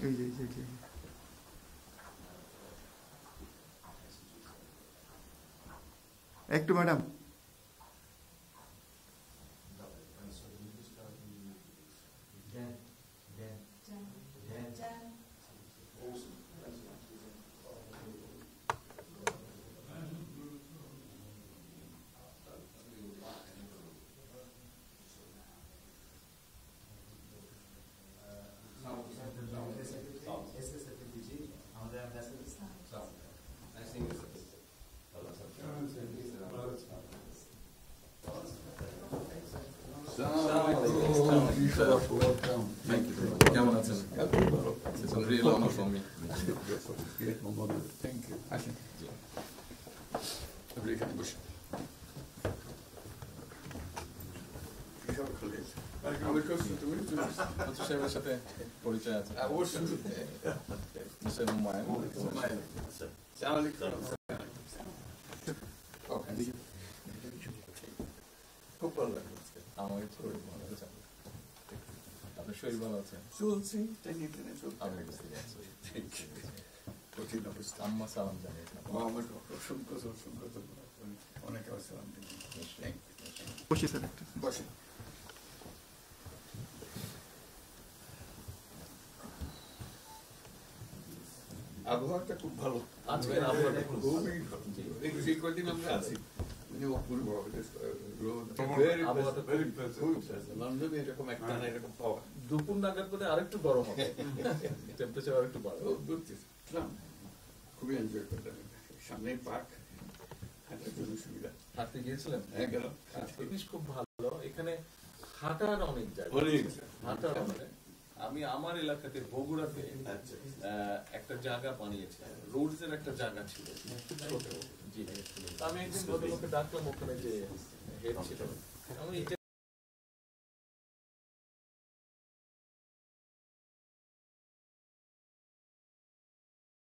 এই যে এই যে একটু ম্যাডাম Thank you. কেমন আছেন? It's a real honor for me. Thank you. আসেন। আপনি এখানে বসুন। সাহেবের সাথে পরিচয় আছে অবশ্যই। মিস্টার হুমায়ুন। খুব ভালো লাগলো। আমার শরীর ভালো আছে। আপনার শরীর ভালো আছে? চলছি, টেনে টেনে চলছি। আমি বুঝতে পারছি। কঠিন অবস্থা। আম্মা সালাম জানিয়েছেন। আমাকে অসংখ্য অসংখ্য ধন্যবাদ। অনেক সালাম দিন। বসি স্যার একটা বসেন। আবহাওয়াটা খুব ভালো। আজকের আবহাওয়াটা খুবই ভালো। যে কদিন আমরা আছি অপূর্ব লন্ডনে এরকম একটা না এরকম পাওয়া। দুপুর নাগাদ বোধহয় আরেকটু গরম হবে, টেম্পারেচার আরেকটু বাড়বে। খুবই এনজয় করলাম। সামনে পার্ক, হাঁটার জন্য সুবিধা। হাঁটতে গিয়েছিলেন? হ্যাঁ গেলাম। জিনিস খুব ভালো, এখানে হাঁটার অনেক জায়গা। হাঁটার অনেক। আমি আমার এলাকাতে বগুড়াতে একটা জায়গা বানিয়েছি, রোডস এর একটা জায়গা ছিল ছোট। জি, আমি একদিন ভদ্রলোককে ডাকলাম, ওখানে যে হেড ছিল, আমি এই